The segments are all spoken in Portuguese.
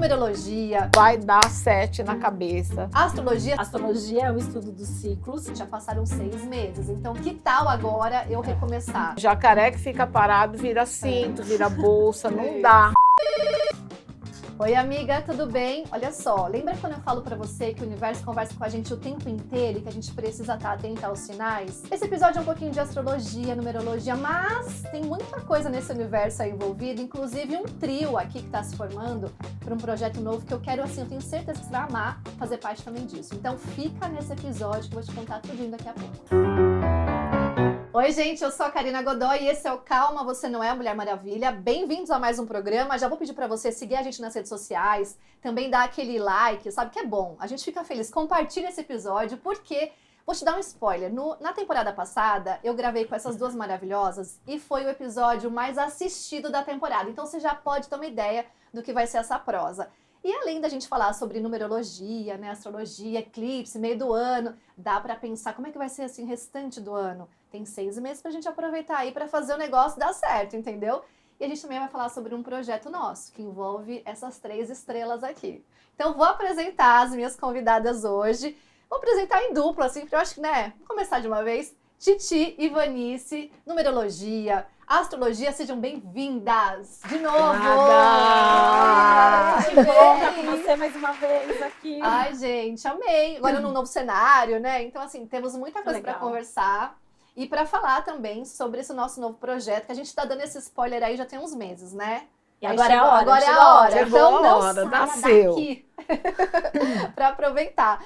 numerologia, vai dar 7 na cabeça. astrologia. Astrologia é o estudo dos ciclos. Já passaram 6 meses, então que tal agora eu recomeçar? Jacaré que fica parado vira cinto, vira bolsa, não dá. Oi, amiga, tudo bem? Olha só, lembra quando eu falo pra você que o universo conversa com a gente o tempo inteiro e que a gente precisa estar atenta aos sinais? Esse episódio é um pouquinho de astrologia, numerologia, mas tem muita coisa nesse universo aí envolvido, inclusive um trio aqui que tá se formando para um projeto novo que eu quero, assim, eu tenho certeza que você vai amar fazer parte também disso. Então fica nesse episódio que eu vou te contar tudinho daqui a pouco. Oi, gente, eu sou a Karina Godoy e esse é o Calma, Você Não É Mulher Maravilha. Bem-vindos a mais um programa. Já vou pedir pra você seguir a gente nas redes sociais, também dar aquele like, sabe que é bom. A gente fica feliz. Compartilha esse episódio, porque vou te dar um spoiler. Na temporada passada, eu gravei com essas duas maravilhosas e foi o episódio mais assistido da temporada. Então você já pode ter uma ideia do que vai ser essa prosa. E além da gente falar sobre numerologia, né, astrologia, eclipse, meio do ano, dá pra pensar como é que vai ser assim o restante do ano. Tem 6 meses pra gente aproveitar aí pra fazer o negócio dar certo, entendeu? E a gente também vai falar sobre um projeto nosso, que envolve essas 3 estrelas aqui. Então vou apresentar as minhas convidadas hoje. Vou apresentar em dupla, assim, porque eu acho que, né, vou começar de uma vez. Titi e Vanice, numerologia, astrologia, sejam bem-vindas de novo! Que bom estar com você mais uma vez aqui. Ai, gente, amei! Agora num novo cenário, né? Então, assim, temos muita coisa para conversar e para falar também sobre esse nosso novo projeto, que a gente está dando esse spoiler aí já tem uns meses, né? E agora é a hora. Agora é a hora. Chegou então a não hora, saia nasceu. daqui para aproveitar.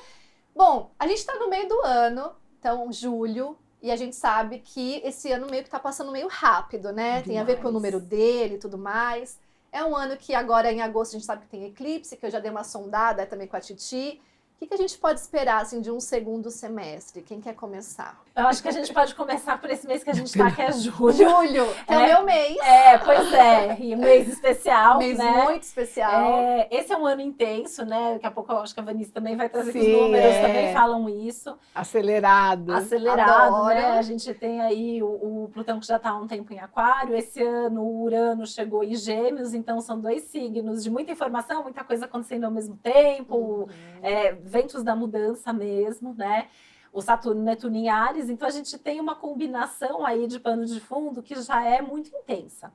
Bom, a gente está no meio do ano, então julho. E a gente sabe que esse ano meio que tá passando meio rápido, né? Demais. Tem a ver com o número dele e tudo mais. É um ano que agora em agosto a gente sabe que tem eclipse, que eu já dei uma sondada também com a Titi. O que a gente pode esperar, assim, de um segundo semestre? Quem quer começar? Eu acho que a gente pode começar por esse mês que a gente tá, que é julho. Julho, que é o meu mês. Pois é. E um mês especial, Mês né? muito especial. Esse é um ano intenso, né? Daqui a pouco eu acho que a Vanice também vai trazer, que os Sim, números também falam isso. Acelerado. Acelerado, Adoro. né? A gente tem aí o Plutão que já está há um tempo em Aquário. Esse ano o Urano chegou em Gêmeos, então são 2 signos de muita informação, muita coisa acontecendo ao mesmo tempo, ventos da mudança mesmo, né? O Saturno e Netuno em Áries, então a gente tem uma combinação aí de pano de fundo que já é muito intensa.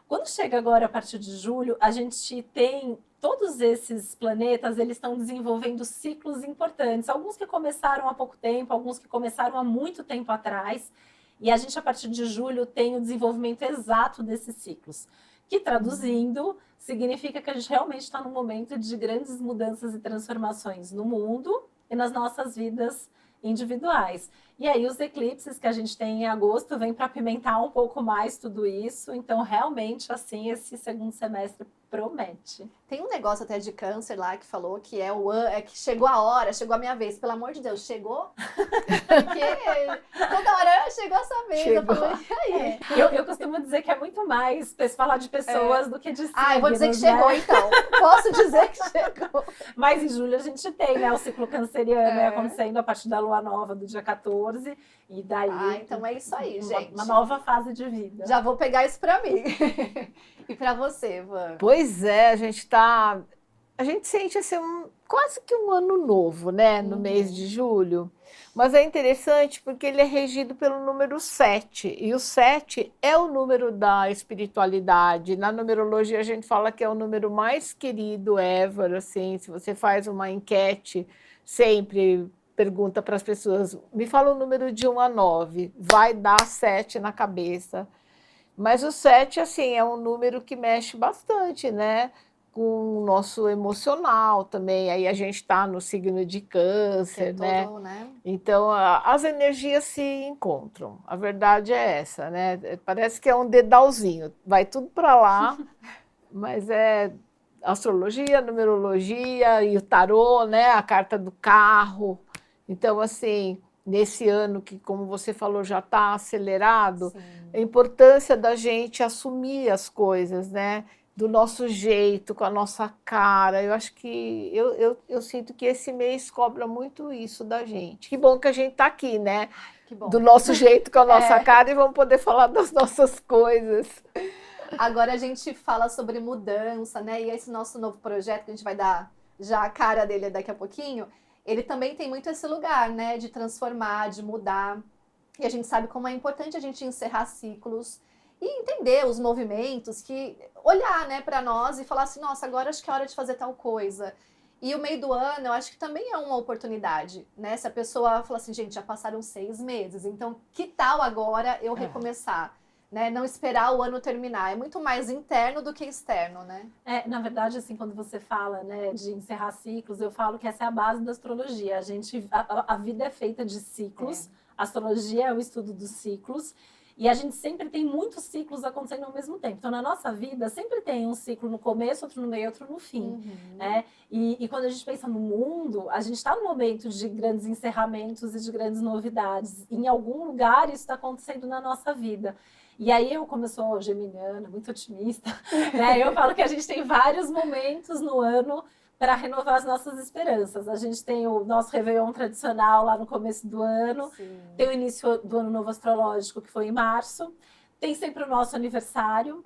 Quando chega agora, a partir de julho, a gente tem todos esses planetas, eles estão desenvolvendo ciclos importantes. Alguns que começaram há pouco tempo, alguns que começaram há muito tempo atrás. E a gente, a partir de julho, tem o desenvolvimento exato desses ciclos. Que, traduzindo, significa que a gente realmente está num momento de grandes mudanças e transformações no mundo e nas nossas vidas individuais. E aí os eclipses que a gente tem em agosto vêm para apimentar um pouco mais tudo isso. Então, realmente, assim, esse segundo semestre promete. Tem um negócio até de câncer lá que falou que que chegou a hora, chegou a minha vez. Pelo amor de Deus, chegou? Porque toda hora chegou essa vez. Chegou. Eu falei, e aí? Eu costumo dizer que é muito mais falar de pessoas do que de signos, Eu vou dizer que né? chegou, então. Posso dizer que chegou. Mas em julho a gente tem, né, o ciclo canceriano acontecendo a partir da lua nova do dia 14. E daí... Então é isso aí, gente. Uma nova fase de vida. Já vou pegar isso pra mim. E pra você, Van? Pois é, a gente sente assim, quase que um ano novo, né, no mês de julho. Mas é interessante porque ele é regido pelo número 7. E o 7 é o número da espiritualidade. Na numerologia a gente fala que é o número mais querido ever, assim, se você faz uma enquete, sempre pergunta para as pessoas, me fala o número de 1 a 9, vai dar 7 na cabeça. Mas o 7, assim, é um número que mexe bastante, né? Com o nosso emocional também. Aí a gente está no signo de câncer, né? Então, as energias se encontram. A verdade é essa, né? Parece que é um dedalzinho. Vai tudo para lá, mas é astrologia, numerologia e o tarô, né? A carta do carro. Então, assim... Nesse ano que, como você falou, já está acelerado, sim, a importância da gente assumir as coisas, né? Do nosso jeito, com a nossa cara. Eu acho que eu sinto que esse mês cobra muito isso da gente. Que bom que a gente está aqui, né? Que bom. Do nosso jeito, com a nossa cara, e vamos poder falar das nossas coisas. Agora a gente fala sobre mudança, né? E esse nosso novo projeto, que a gente vai dar já a cara dele daqui a pouquinho, ele também tem muito esse lugar, né? De transformar, de mudar. E a gente sabe como é importante a gente encerrar ciclos e entender os movimentos, que olhar, né, para nós e falar assim, nossa, agora acho que é hora de fazer tal coisa. E o meio do ano, eu acho que também é uma oportunidade, né? Se a pessoa fala assim, gente, já passaram 6 meses, então que tal agora eu recomeçar? Né? Não esperar o ano terminar. É muito mais interno do que externo, né? Na verdade, assim, quando você fala, né, de encerrar ciclos, eu falo que essa é a base da astrologia. A vida é feita de ciclos. A astrologia é o estudo dos ciclos. E a gente sempre tem muitos ciclos acontecendo ao mesmo tempo. Então, na nossa vida, sempre tem um ciclo no começo, outro no meio, outro no fim. Né? E quando a gente pensa no mundo, a gente está no momento de grandes encerramentos e de grandes novidades. Em algum lugar, isso está acontecendo na nossa vida. E aí eu, como eu sou geminiana, muito otimista, né, eu falo que a gente tem vários momentos no ano para renovar as nossas esperanças. A gente tem o nosso Réveillon tradicional lá no começo do ano, tem o início do ano novo astrológico, que foi em março, tem sempre o nosso aniversário.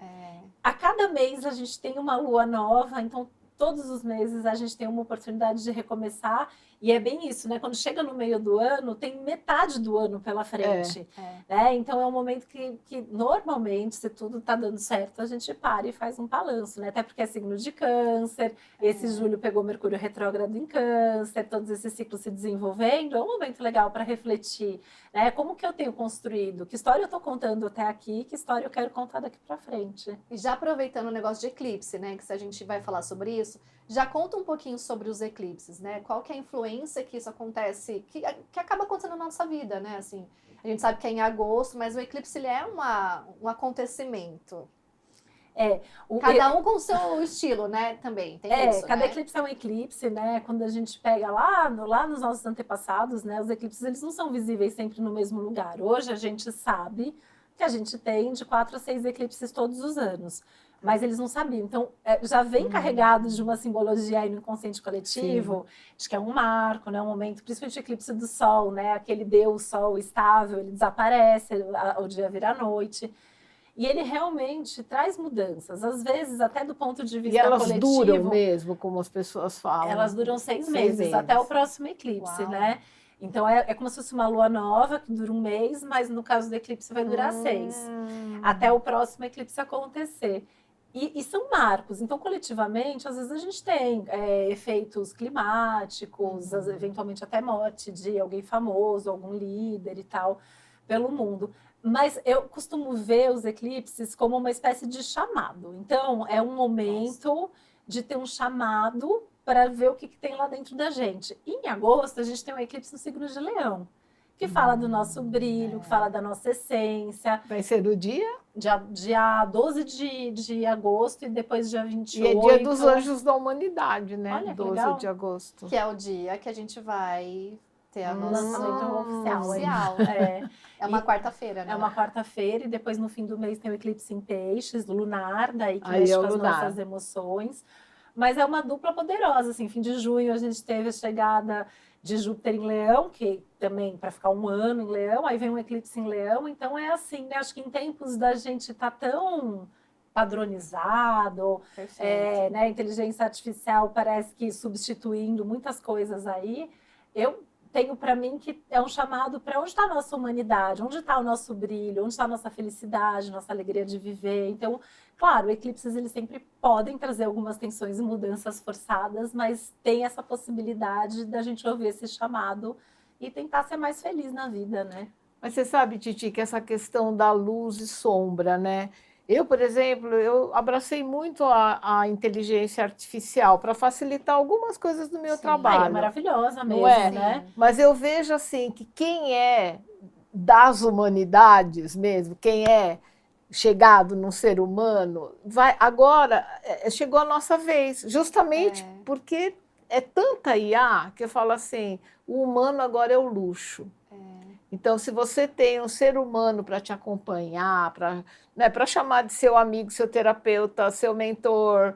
A cada mês a gente tem uma lua nova, então todos os meses a gente tem uma oportunidade de recomeçar. E é bem isso, né? Quando chega no meio do ano, tem metade do ano pela frente. Né? Então é um momento que normalmente, se tudo está dando certo, a gente para e faz um balanço, né? Até porque é signo de câncer, esse julho pegou Mercúrio retrógrado em câncer, todos esses ciclos se desenvolvendo, é um momento legal para refletir, né? Como que eu tenho construído? Que história eu estou contando até aqui? Que história eu quero contar daqui para frente? E já aproveitando o negócio de eclipse, né? Que se a gente vai falar sobre isso, já conta um pouquinho sobre os eclipses, né? Qual que é a influência que isso acontece, que acaba acontecendo na nossa vida, né? Assim, a gente sabe que é em agosto, mas o eclipse ele é um acontecimento. Cada um com o seu estilo, né? Também tem isso, cada né? eclipse é um eclipse, né? Quando a gente pega lá nos nossos antepassados, né? Os eclipses eles não são visíveis sempre no mesmo lugar. Hoje a gente sabe que a gente tem de 4 a 6 eclipses todos os anos. Mas eles não sabiam. Então, já vem carregado de uma simbologia aí no inconsciente coletivo, de que é um marco, né? Um momento, principalmente o eclipse do Sol, né? Aquele Deus Sol estável, ele desaparece, o dia vira noite. E ele realmente traz mudanças, às vezes até do ponto de vista coletivo. E elas duram mesmo, como as pessoas falam. Elas duram 6 meses, até o próximo eclipse, né? Então, é como se fosse uma lua nova, que dura 1 mês, mas no caso do eclipse vai durar 6. Até o próximo eclipse acontecer. E são marcos. Então, coletivamente, às vezes a gente tem efeitos climáticos, eventualmente até morte de alguém famoso, algum líder e tal, pelo mundo. Mas eu costumo ver os eclipses como uma espécie de chamado. Então, é um momento de ter um chamado para ver o que tem lá dentro da gente. E em agosto, a gente tem um eclipse no signo de Leão, que fala do nosso brilho, que fala da nossa essência. Vai ser no dia? Dia 12 de agosto e depois dia 28. E é dia dos anjos da humanidade, né? Olha, 12 legal. de agosto. Que é o dia que a gente vai ter a nossa lançamento oficial. É uma quarta-feira, né? É uma quarta-feira e depois no fim do mês tem o eclipse em peixes, lunar, daí que Aí mexe é com o as lunar. nossas emoções. Mas é uma dupla poderosa, assim, fim de junho a gente teve a chegada de Júpiter em Leão, que também para ficar 1 ano em Leão, aí vem um eclipse em Leão, então é assim, né? Acho que em tempos da gente tá tão padronizado, né? A inteligência artificial parece que substituindo muitas coisas aí, eu tenho para mim que é um chamado para onde está a nossa humanidade, onde está o nosso brilho, onde está a nossa felicidade, nossa alegria de viver. Então, claro, eclipses eles sempre podem trazer algumas tensões e mudanças forçadas, mas tem essa possibilidade da gente ouvir esse chamado e tentar ser mais feliz na vida, né? Mas você sabe, Titi, que essa questão da luz e sombra, né? Eu, por exemplo, eu abracei muito a inteligência artificial para facilitar algumas coisas do meu trabalho. É maravilhosa mesmo, Não é? né? Mas eu vejo assim que quem é das humanidades mesmo, quem é chegado num ser humano, vai agora chegou a nossa vez, justamente porque é tanta IA que eu falo assim, o humano agora é o luxo. Então, se você tem um ser humano para te acompanhar, para chamar de seu amigo, seu terapeuta, seu mentor,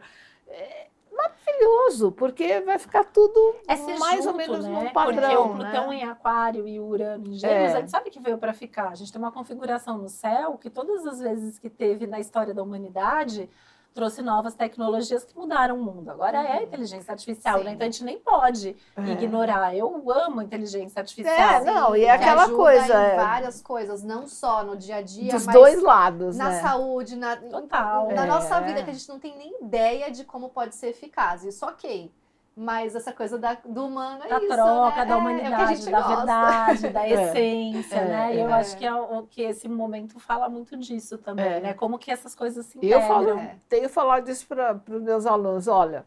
maravilhoso. maravilhoso, porque vai ficar tudo ser mais junto, ou menos né? no padrão. Porque o né? Plutão em Aquário e o Urano em Gêmeos, a gente sabe que veio para ficar. A gente tem uma configuração no céu que todas as vezes que teve na história da humanidade trouxe novas tecnologias que mudaram o mundo. Agora é a inteligência artificial, né? Então a gente nem pode ignorar. Eu amo a inteligência artificial. Não, e é Que aquela ajuda coisa. em várias coisas, não só no dia a dia, Dos mas dois lados, na né? saúde, Total. na nossa vida, que a gente não tem nem ideia de como pode ser eficaz. Isso ok. Mas essa coisa do humano é Da isso, troca, né? da É o que a humanidade, gente da gosta. verdade, da essência, né? E eu é. acho que, que esse momento fala muito disso também, né? Como que essas coisas se Eu integram. tenho falado isso para os meus alunos, olha,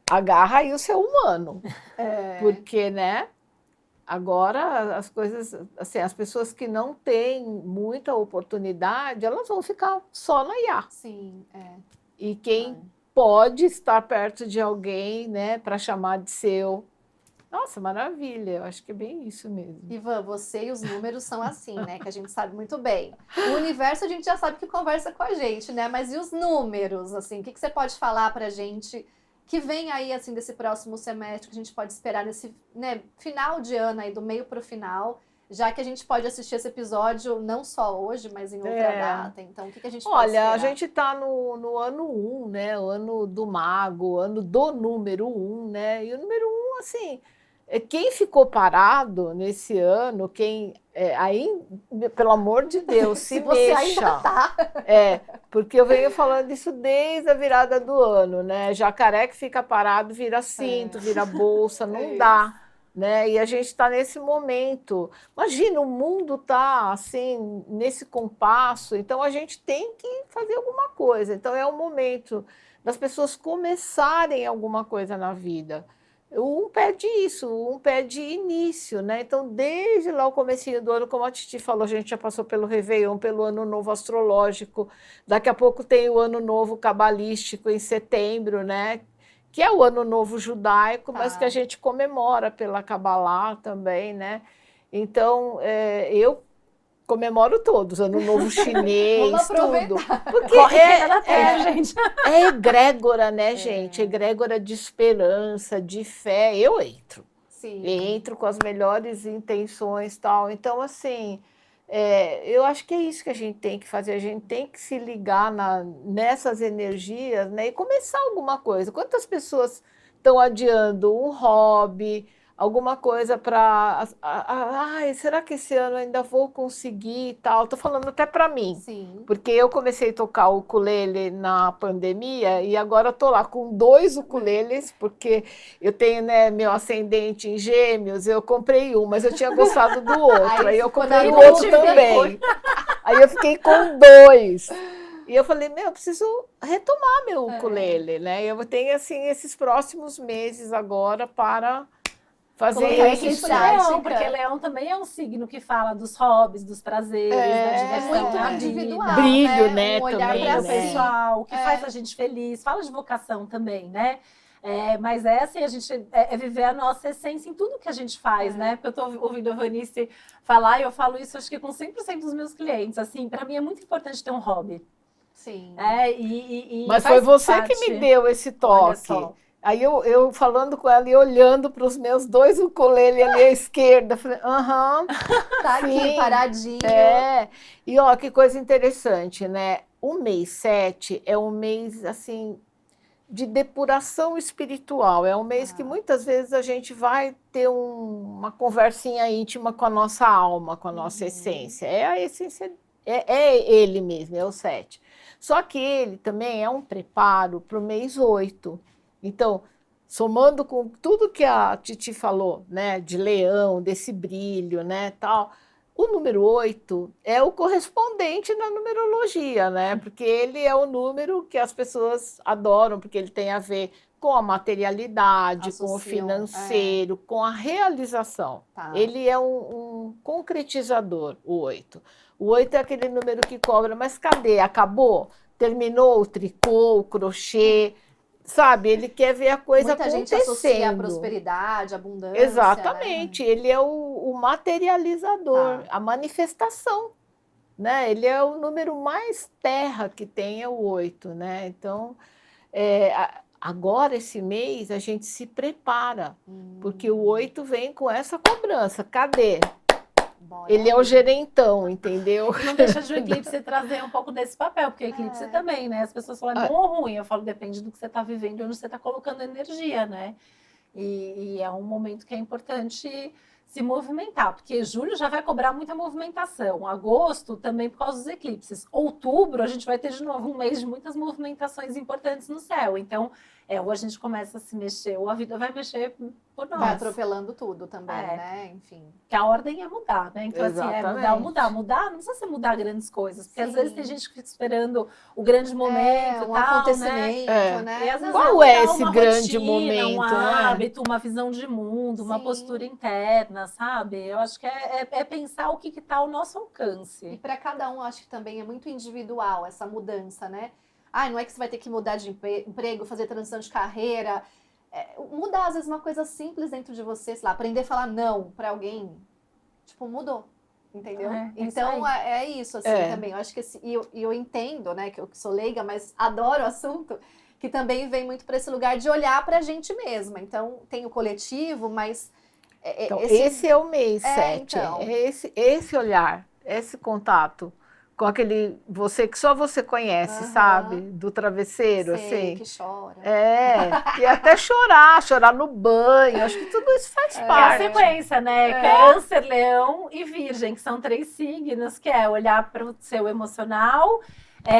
agarra aí o seu humano, porque, né, agora as coisas, assim, as pessoas que não têm muita oportunidade, elas vão ficar só na IA. Sim, E quem pode estar perto de alguém, né, para chamar de seu. Nossa, maravilha, eu acho que é bem isso mesmo. Ivan, você e os números são assim, né? Que a gente sabe muito bem. O universo a gente já sabe que conversa com a gente, né? Mas e os números, assim? O que você pode falar pra gente que vem aí, assim, desse próximo semestre, que a gente pode esperar nesse, né, final de ano aí, do meio pro final, já que a gente pode assistir esse episódio não só hoje, mas em outra data. Então, o que a gente pode esperar? Olha, a gente está no ano 1, né? O ano do mago, o ano do número 1, né? E o número 1, assim, quem ficou parado nesse ano, aí, pelo amor de Deus, se você mexa. ainda tá. Porque eu venho falando isso desde a virada do ano, né? Jacaré que fica parado vira cinto, vira bolsa, não dá. Né? E a gente está nesse momento. Imagina, o mundo está assim, nesse compasso, então a gente tem que fazer alguma coisa. Então é o momento das pessoas começarem alguma coisa na vida. Um pede isso, um pede início, né? Então, desde lá o comecinho do ano, como a Titi falou, a gente já passou pelo Réveillon, pelo Ano Novo Astrológico, daqui a pouco tem o Ano Novo Cabalístico em setembro, né? Que é o Ano Novo Judaico, mas que a gente comemora pela Cabalá também, né? Então, eu comemoro todos, Ano Novo Chinês, tudo. Porque gente. É egrégora, né, gente? Egrégora de esperança, de fé. Eu entro. Sim. Entro com as melhores intenções e tal. Então, assim, eu acho que é isso que a gente tem que fazer. A gente tem que se ligar nessas energias, né? E começar alguma coisa. Quantas pessoas estão adiando um hobby, alguma coisa para... Ai, será que esse ano ainda vou conseguir e tal? Estou falando até para mim. Sim. Porque eu comecei a tocar o ukulele na pandemia e agora estou lá com 2 ukuleles, porque eu tenho, né, meu ascendente em Gêmeos, eu comprei um, mas eu tinha gostado do outro, aí eu comprei o outro também. Aí eu fiquei com 2. E eu falei, eu preciso retomar meu ukulele, né? Eu tenho, assim, esses próximos meses agora para fazer isso. Leão, porque Leão também é um signo que fala dos hobbies, dos prazeres, da diversão, muito da individual, brilho, né? Um olhar também, pra né? pessoal, o que faz a gente feliz. Fala de vocação também, né? Mas assim, a gente viver a nossa essência em tudo que a gente faz, né? Porque eu estou ouvindo a Vanice falar e eu falo isso, acho que com 100% dos meus clientes. Assim, para mim é muito importante ter um hobby. Sim. Mas foi você que me deu esse toque. Aí eu falando com ela e olhando para os meus 2 ukuleles ali à esquerda, falei, tá aqui, paradinho. E ó, que coisa interessante, né? O mês 7 é um mês, assim, de depuração espiritual. É um mês que muitas vezes a gente vai ter uma conversinha íntima com a nossa alma, com a nossa essência. É a essência, é ele mesmo, é o 7. Só que ele também é um preparo para o mês 8. Então, somando com tudo que a Titi falou, né, de leão, desse brilho, né, tal, o número 8 é o correspondente na numerologia, né, porque ele é o número que as pessoas adoram, porque ele tem a ver com a materialidade, com o financeiro, com a realização. Ele é um concretizador, o 8. O 8 é aquele número que cobra, mas cadê? Acabou? Terminou o tricô, o crochê? Sabe, ele quer ver a coisa acontecendo. Muita gente associa a prosperidade, a abundância. Exatamente, né? Ele é o materializador, a manifestação. Né? Ele é o número mais terra que tem, é o 8. Né? Então, Agora, esse mês, a gente se prepara, porque o 8 vem com essa cobrança. Cadê? Bora Ele é o aí. gerentão, entendeu? Não deixa de o eclipse trazer um pouco desse papel, porque o eclipse também, né? As pessoas falam, é bom ou ruim? Eu falo, depende do que você está vivendo e onde você está colocando energia, né? E é um momento que é importante se movimentar, porque julho já vai cobrar muita movimentação, agosto também por causa dos eclipses, outubro a gente vai ter de novo um mês de muitas movimentações importantes no céu, então ou a gente começa a se mexer, ou a vida vai mexer por nós. Vai atropelando tudo também, É. né? Enfim. Que a ordem é mudar, né? Então, assim, mudar, não precisa ser mudar grandes coisas, porque às Sim. vezes tem gente que fica esperando o grande momento, um tal, acontecimento, É. né? E às vezes Qual é é mudar esse uma grande rotina, momento, um né? hábito, uma visão de mundo, uma Sim. postura interna, sabe? Eu acho que é pensar o que está ao nosso E alcance. para cada um, acho que também é muito individual essa mudança, né? Ah, não é que você vai ter que mudar de emprego, fazer transição de carreira. Mudar, às vezes, uma coisa simples dentro de você, sei lá, aprender a falar não para alguém, tipo, mudou. Entendeu? Então, é isso, assim, também. Eu acho que eu entendo, né, que eu sou leiga, mas adoro o assunto, que também vem muito para esse lugar de olhar para a gente mesma. Então, tem o coletivo, mas... Então, esse é o mês 7. Então. É esse olhar, esse contato com aquele você que só você conhece, sabe? Do travesseiro, Sei, assim. que chora. E até chorar no banho. Acho que tudo isso faz É a parte. sequência, né? Câncer, Leão e Virgem, que são 3 signos, que é olhar para o seu emocional,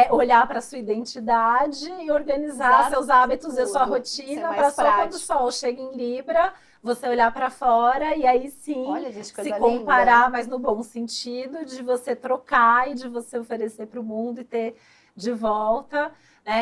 olhar para a sua identidade e organizar seus hábitos e a sua rotina para só quando o Sol chega em Libra, você olhar para fora e aí sim Olha, gente, coisa se comparar, linda. mas no bom sentido, de você trocar e de você oferecer para o mundo e ter de volta.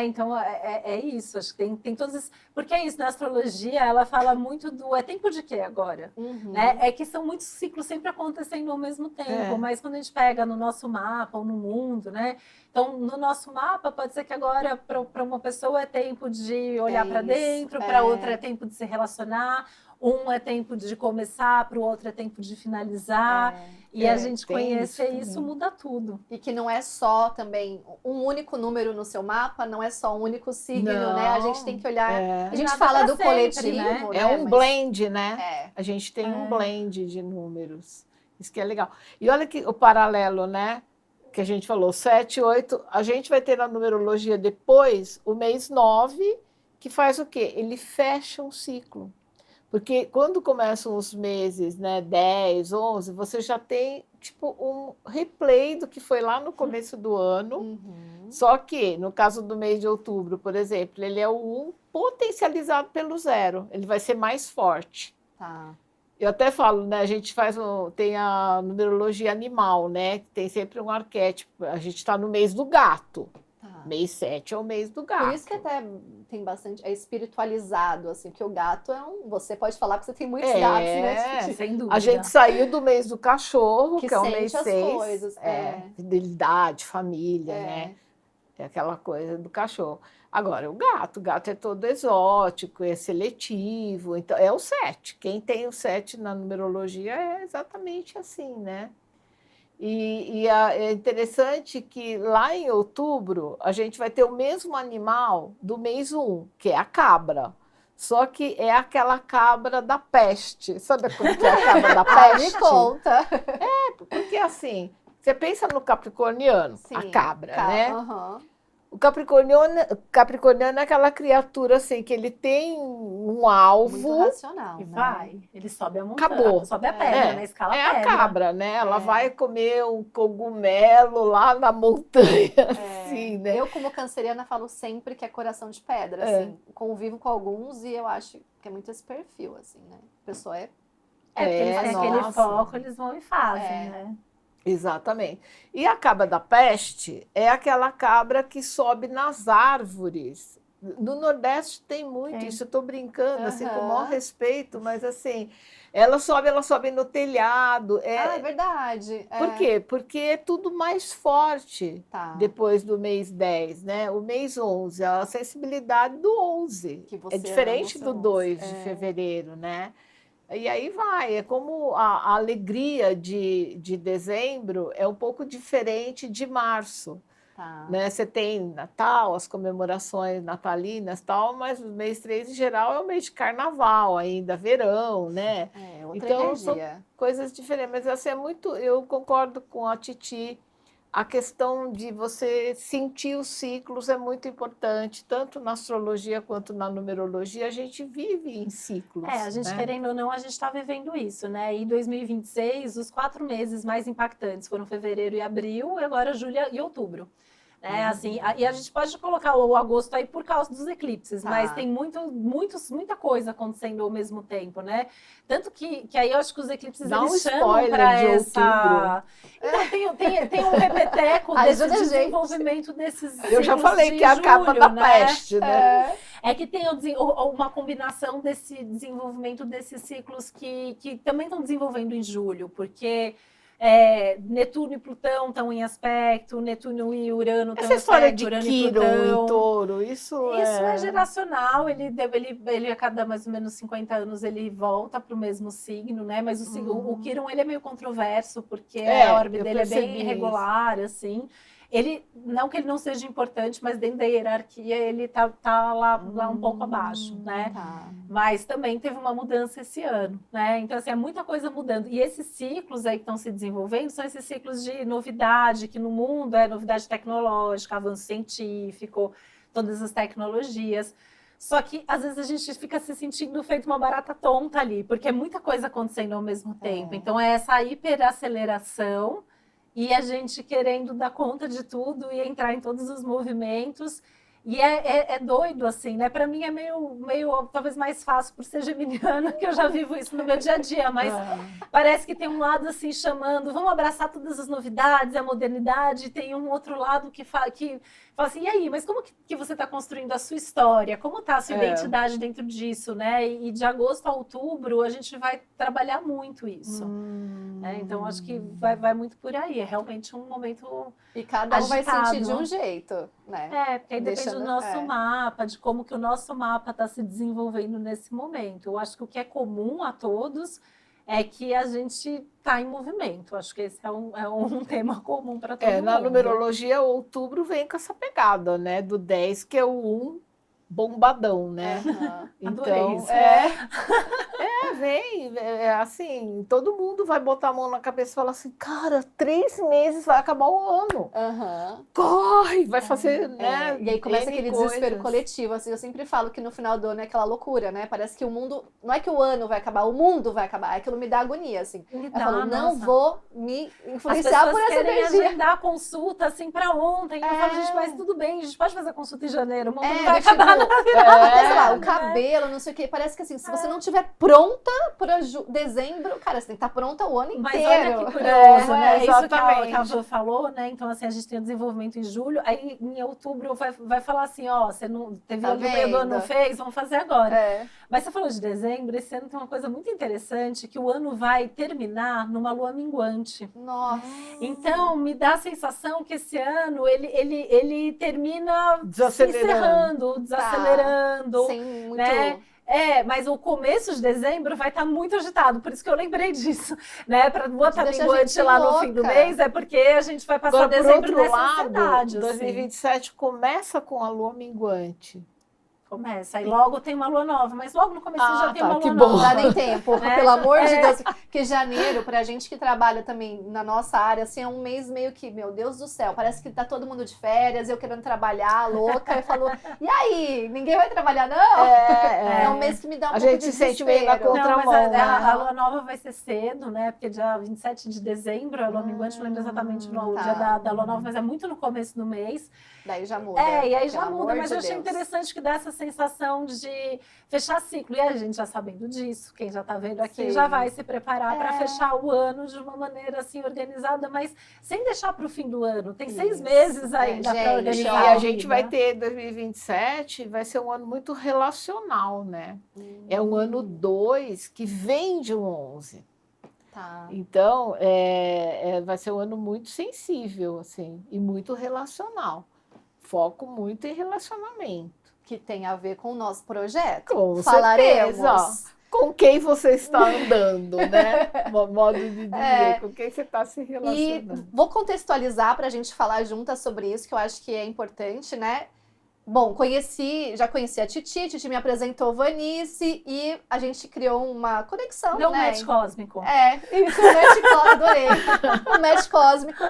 Então, é isso. Acho que tem todos esses... Porque é isso, na astrologia, ela fala muito do... É tempo de quê agora? Né? É que são muitos ciclos sempre acontecendo ao mesmo tempo, mas quando a gente pega no nosso mapa ou no mundo, né? Então, no nosso mapa, pode ser que agora, para uma pessoa, é tempo de olhar para dentro, para outra é tempo de se relacionar, um é tempo de começar, para o outro é tempo de finalizar. E a gente conhecer isso muda tudo. E que não é só também um único número no seu mapa, não é só um único signo, né? A gente tem que olhar. A gente fala do coletivo, né? É um blend, né? A gente tem um blend de números. Isso que é legal. E olha que o paralelo, né? Que a gente falou, 7, 8, a gente vai ter na numerologia depois o mês 9, que faz o quê? Ele fecha um ciclo. Porque quando começam os meses, né, 10, 11, você já tem tipo um replay do que foi lá no começo do ano. Só que, no caso do mês de outubro, por exemplo, ele é o 1 potencializado pelo 0. Ele vai ser mais forte. Tá. Eu até falo, né, a gente tem a numerologia animal, né, que tem sempre um arquétipo. A gente está no mês do gato. Mês 7 é o mês do gato. Por isso que até tem bastante, é espiritualizado, assim, porque o gato você pode falar que você tem muitos gatos, né? Sem dúvida. A gente saiu do mês do cachorro, que é o mês 6. Coisas, fidelidade, família, né? É aquela coisa do cachorro. Agora, o gato é todo exótico, é seletivo, então é o 7. Quem tem o 7 na numerologia é exatamente assim, né? E é interessante que lá em outubro a gente vai ter o mesmo animal do mês 1, que é a cabra. Só que é aquela cabra da peste. Sabe como que é a cabra da peste? Me conta. Porque assim, você pensa no capricorniano, a cabra, né? O capricorniano é aquela criatura assim, que ele tem um alvo. Muito racional, e né? vai. Ele sobe a montanha, acabou. Sobe a pedra, na escala pedra. É a cabra, né? Ela vai comer um cogumelo lá na montanha, assim, né? Eu, como canceriana, falo sempre que é coração de pedra, assim. Convivo com alguns e eu acho que é muito esse perfil, assim, né? A pessoa porque eles têm aquele foco, eles vão e fazem, né? Exatamente. E a cabra da peste é aquela cabra que sobe nas árvores. No Nordeste tem muito isso, eu estou brincando, assim, com o maior respeito, mas assim, ela sobe no telhado. É verdade. Por quê? Porque é tudo mais forte depois do mês 10, né? O mês 11, a sensibilidade do 11. É diferente do 2 de fevereiro, né? E aí é como a alegria de dezembro é um pouco diferente de março. Tá. né? Você tem Natal, as comemorações natalinas e tal, mas o mês 3 em geral é o mês de carnaval ainda, verão, né? É, outra Então, são energia. coisas diferentes, mas assim, eu concordo com a Titi, a questão de você sentir os ciclos é muito importante, tanto na astrologia quanto na numerologia, a gente vive em ciclos. A gente, né? querendo ou não, a gente está vivendo isso, né? E em 2026, os 4 meses mais impactantes foram fevereiro e abril, e agora julho e outubro. Assim, e a gente pode colocar o agosto aí por causa dos eclipses, Tá. mas tem muita coisa acontecendo ao mesmo tempo, né? Tanto que aí eu acho que os eclipses Dá eles um chamam spoiler para de essa. Então, tem um repeteco desse Ajuda a gente. desenvolvimento desses. Eu já ciclos falei de que é a capa julho, da né? peste, né? É que tem uma combinação desse desenvolvimento desses ciclos que também estão desenvolvendo em julho, porque Netuno e Plutão estão em aspecto, Netuno e Urano estão Essa em história aspecto, de Urano e Quiron Plutão. e Touro, isso é geracional, ele a cada mais ou menos 50 anos ele volta para o mesmo signo, né? Mas o Quiron ele é meio controverso, porque a órbita dele é bem irregular, assim. Ele, não que ele não seja importante, mas dentro da hierarquia ele tá lá um pouco abaixo, né? Tá. Mas também teve uma mudança esse ano, né? Então, assim, é muita coisa mudando. E esses ciclos aí que estão se desenvolvendo são esses ciclos de novidade, que no mundo é novidade tecnológica, avanço científico, todas as tecnologias. Só que, às vezes, a gente fica se sentindo feito uma barata tonta ali, porque é muita coisa acontecendo ao mesmo tempo. Então, é essa hiperaceleração e a gente querendo dar conta de tudo e entrar em todos os movimentos. E é doido, assim, né? Para mim é meio, talvez mais fácil por ser geminiana, que eu já vivo isso no meu dia a dia, mas parece que tem um lado, assim, chamando, vamos abraçar todas as novidades, a modernidade, e tem um outro lado que fala assim, e aí, mas como que você está construindo a sua história? Como está a sua identidade dentro disso, né? E de agosto a outubro a gente vai trabalhar muito isso. Então, acho que vai muito por aí. É realmente um momento E cada um vai agitado. sentir de um jeito, né? Porque aí depende do nosso mapa, de como que o nosso mapa está se desenvolvendo nesse momento. Eu acho que o que é comum a todos é que a gente está em movimento. Acho que esse é um tema comum para todo mundo. Na numerologia, outubro vem com essa pegada, né? Do 10, que é o 1 bombadão, né? Adorei isso. Vem, assim, todo mundo vai botar a mão na cabeça e falar assim, cara, 3 meses vai acabar o ano. Corre, vai fazer, né? E aí começa N aquele coisas. desespero coletivo, assim, eu sempre falo que no final do ano é aquela loucura, né? Parece que o mundo, não é que o ano vai acabar, o mundo vai acabar, aquilo me dá agonia, assim. Eu falo, não vou me influenciar por essa querem energia. agendar a consulta, assim, para ontem. Eu falo, gente, mas tudo bem, a gente pode fazer a consulta em janeiro, o mundo não vai acabar na sei lá, o cabelo, não sei o que, parece que assim, se você não estiver pronta para dezembro, cara, você tem que estar pronta o ano inteiro. Mas olha que curioso, né? Isso que a Jo falou, né? Então, assim, a gente tem o desenvolvimento em julho, aí em outubro vai falar assim, ó, você não teve no meio do ano, não fez, vamos fazer agora. Mas você falou de dezembro, esse ano tem uma coisa muito interessante, que o ano vai terminar numa lua minguante. Nossa. Então, me dá a sensação que esse ano ele termina desacelerando. Desacelerando. Sem muito... né? Mas o começo de dezembro vai estar muito agitado, por isso que eu lembrei disso, né? Para lua estar minguante lá no fim do mês, é porque a gente vai passar dezembro nessa ansiedade. 2027 começa com a lua minguante. Começa, aí logo tem uma lua nova, mas logo no começo já tem uma lua bom. nova. Não dá nem tempo, pelo amor de Deus. Porque janeiro, pra gente que trabalha também na nossa área, assim, é um mês meio que, meu Deus do céu, parece que tá todo mundo de férias, eu querendo trabalhar, louca, e falou, e aí, ninguém vai trabalhar, não? É um mês que me dá um pouco de A gente se sente meio na contramão, mas né? a lua nova vai ser cedo, né? Porque dia 27 de dezembro, a lua minguante, não lembro exatamente o dia da lua nova, mas é muito no começo do mês. Daí já muda. E aí já muda, mas eu achei interessante que dá essa sensação de fechar ciclo. E a gente já sabendo disso, quem já tá vendo aqui já vai se preparar para fechar o ano de uma maneira assim organizada, mas sem deixar para o fim do ano. Tem 6 meses ainda para organizar. E a gente vai ter 2027, vai ser um ano muito relacional, né? É um ano 2 que vem de um 11. Então, vai ser um ano muito sensível, assim, e muito relacional. Foco muito em relacionamento. Que tem a ver com o nosso projeto. Com Falaremos. certeza. com quem você está andando, né? Modo de dizer, com quem você está se E relacionando. vou contextualizar para a gente falar juntas sobre isso, que eu acho que é importante, né? Bom, já conheci a Titi me apresentou Vanice e a gente criou uma conexão, Deu um né? match cósmico. Isso, um match cósmico, adorei. Um match cósmico.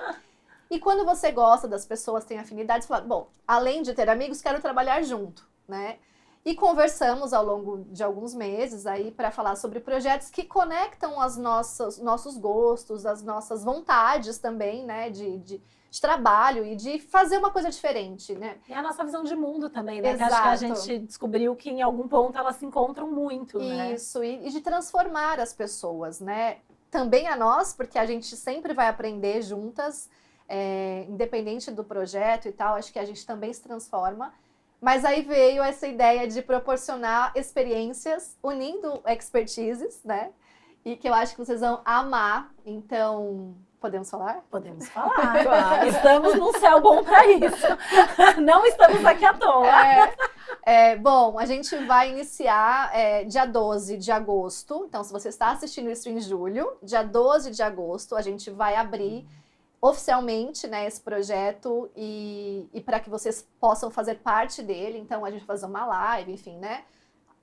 E quando você gosta das pessoas, tem afinidade, você fala, bom, além de ter amigos, quero trabalhar junto, né? E conversamos ao longo de alguns meses aí para falar sobre projetos que conectam os nossos gostos, as nossas vontades também, né? De trabalho e de fazer uma coisa diferente, né? E a nossa visão de mundo também, né? Que Exato. acho que a gente descobriu que em algum ponto elas se encontram muito, né? Isso, e de transformar as pessoas, né? Também a nós, porque a gente sempre vai aprender juntas, independente do projeto e tal, acho que a gente também se transforma. Mas aí veio essa ideia de proporcionar experiências, unindo expertises, né? E que eu acho que vocês vão amar. Então, podemos falar? Podemos falar. Claro. Estamos num céu bom para isso. Não estamos aqui à toa. Bom, a gente vai iniciar dia 12 de agosto. Então, se você está assistindo isso em julho, dia 12 de agosto, a gente vai abrir oficialmente, né, esse projeto e para que vocês possam fazer parte dele. Então, a gente vai fazer uma live, enfim, né,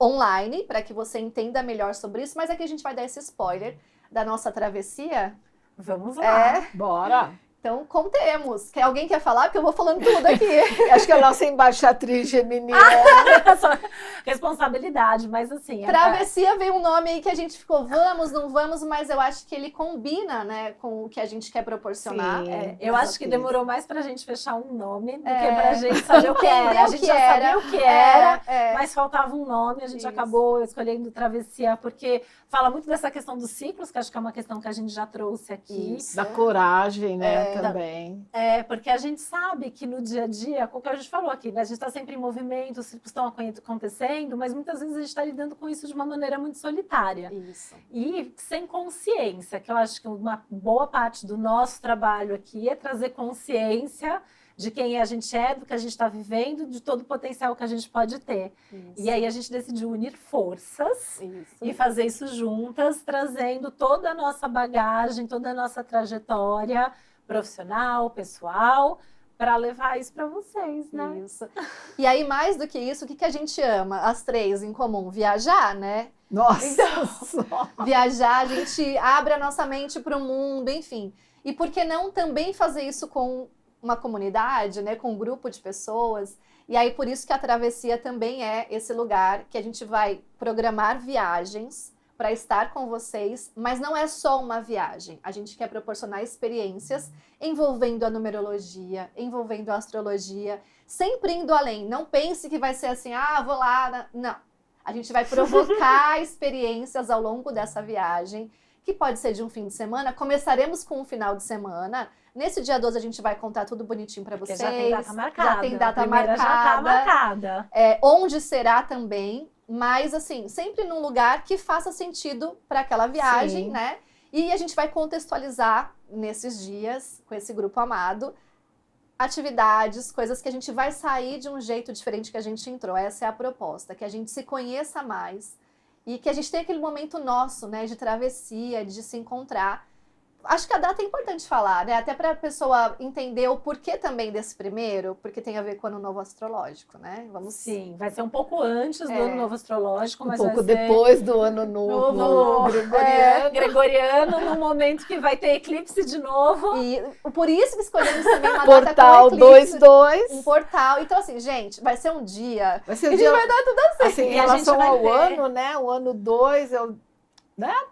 online, para que você entenda melhor sobre isso. Mas aqui a gente vai dar esse spoiler da nossa travessia. Vamos lá. Bora! Então, contemos. Alguém quer falar? Porque eu vou falando tudo aqui. Acho que a nossa embaixatriz geminiana. Responsabilidade, mas assim... Travessia veio um nome aí que a gente ficou, vamos, não vamos, mas eu acho que ele combina, né, com o que a gente quer proporcionar. Sim, eu acho que demorou mais pra gente fechar um nome do que pra gente saber o que era. A gente já sabia o que era, é. mas faltava um nome. A gente Isso. acabou escolhendo Travessia, porque fala muito dessa questão dos ciclos, que acho que é uma questão que a gente já trouxe aqui. Isso. Da coragem, né, também. Porque a gente sabe que no dia a dia, como a gente falou aqui, né, a gente está sempre em movimento, os ciclos estão acontecendo, mas muitas vezes a gente está lidando com isso de uma maneira muito solitária. Isso. E sem consciência, que eu acho que uma boa parte do nosso trabalho aqui é trazer consciência de quem a gente é, do que a gente está vivendo, de todo o potencial que a gente pode ter. Isso. E aí a gente decidiu unir forças Isso. e fazer isso juntas, trazendo toda a nossa bagagem, toda a nossa trajetória profissional, pessoal, para levar isso para vocês, né? Isso. E aí, mais do que isso, o que a gente ama? As três em comum? Viajar, né? Nossa! Então, viajar, a gente abre a nossa mente para o mundo, enfim. E por que não também fazer isso com uma comunidade, né? Com um grupo de pessoas? E aí, por isso que a Travessia também é esse lugar que a gente vai programar viagens para estar com vocês, mas não é só uma viagem. A gente quer proporcionar experiências envolvendo a numerologia, envolvendo a astrologia, sempre indo além. Não pense que vai ser assim, vou lá. Não. A gente vai provocar experiências ao longo dessa viagem, que pode ser de um fim de semana. Começaremos com um final de semana. Nesse dia 12 a gente vai contar tudo bonitinho para vocês. Já tem data marcada. Já tem data marcada. Já tá marcada. Onde será também. Mas, assim, sempre num lugar que faça sentido para aquela viagem, Sim. né? E a gente vai contextualizar nesses dias, com esse grupo amado, atividades, coisas que a gente vai sair de um jeito diferente que a gente entrou. Essa é a proposta, que a gente se conheça mais e que a gente tenha aquele momento nosso, né? De travessia, de se encontrar. Acho que a data é importante falar, né? Até para a pessoa entender o porquê também desse primeiro, porque tem a ver com o Ano Novo Astrológico, né? Sim, vai ser um pouco antes do Ano Novo Astrológico, mas pouco vai ser depois do Ano Novo Gregoriano, num momento que vai ter eclipse de novo. E por isso que escolhemos também uma Portal data com eclipse. 22. Um portal. Então, assim, gente, vai ser um dia. Vai ser E a gente vai dar tudo assim. Assim, em E a gente relação vai ao ter- ano, né? O ano 2 é o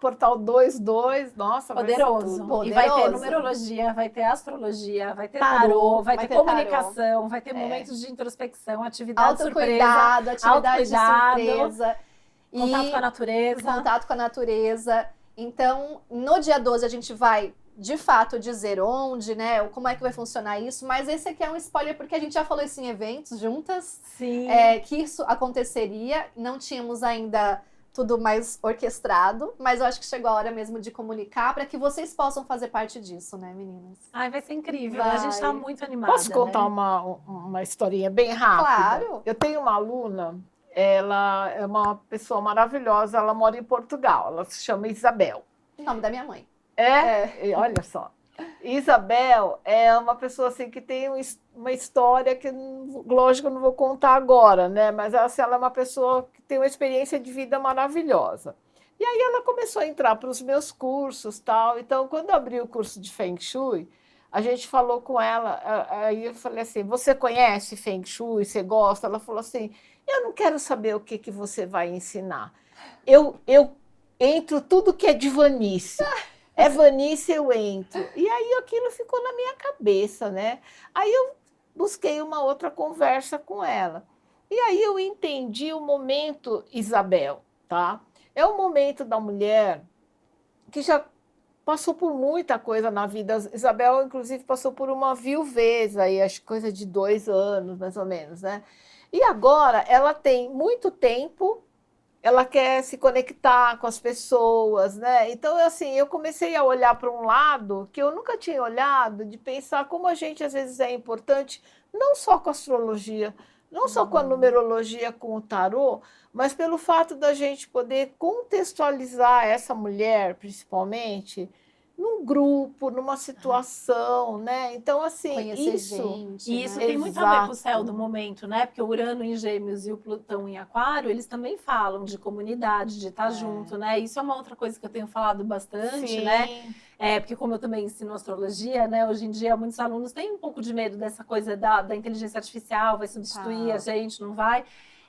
portal 22, nossa, vai ser Poderoso. tudo. E vai ter Poderoso. numerologia, vai ter astrologia, vai ter Tarô, tarô, vai vai ter ter comunicação, vai ter momentos de introspecção, atividade surpresa, Autocuidado, atividade de autocuidado, surpresa. contato com a natureza. Contato com a natureza. Então, no dia 12 a gente vai, de fato, dizer onde, né? Como é que vai funcionar isso. Mas esse aqui é um spoiler, porque a gente já falou isso em eventos juntas. Sim. Que isso aconteceria. Não tínhamos ainda tudo mais orquestrado, mas eu acho que chegou a hora mesmo de comunicar para que vocês possam fazer parte disso, né, meninas? Ai, vai ser incrível. Vai. A gente tá muito animada. Posso contar né? uma historinha bem rápida? Claro. Eu tenho uma aluna, ela é uma pessoa maravilhosa, ela mora em Portugal, ela se chama Isabel. O nome da minha mãe. E olha só, Isabel é uma pessoa assim que tem uma história que, lógico, eu não vou contar agora, né? Mas assim, ela é uma pessoa que tem uma experiência de vida maravilhosa. E aí ela começou a entrar para os meus cursos, tal. Então, quando eu abri o curso de Feng Shui, a gente falou com ela, aí eu falei assim, você conhece Feng Shui, você gosta? Ela falou assim, eu não quero saber o que você vai ensinar. Eu entro tudo que é de vanice. É vanice, eu entro. E aí aquilo ficou na minha cabeça, né? Aí eu busquei uma outra conversa com ela. E aí eu entendi o momento Isabel, tá? É o momento da mulher que já passou por muita coisa na vida. Isabel, inclusive, passou por uma viuvez aí, acho que coisa de 2 anos, mais ou menos, né? E agora ela tem muito tempo, ela quer se conectar com as pessoas, né? Então, assim, eu comecei a olhar para um lado que eu nunca tinha olhado, de pensar como a gente, às vezes, é importante, não só com a astrologia, não só com a numerologia, com o tarô, mas pelo fato da gente poder contextualizar essa mulher, principalmente, num grupo, numa situação, né? Então, assim, Conhecer isso... gente, E isso né? tem muito a ver com o Exato. céu do momento, né? Porque o Urano em Gêmeos e o Plutão em Aquário, eles também falam de comunidade, de estar junto, né? Isso é uma outra coisa que eu tenho falado bastante, Sim. né? Porque como eu também ensino astrologia, né? Hoje em dia, muitos alunos têm um pouco de medo dessa coisa da inteligência artificial, vai substituir a gente, não vai.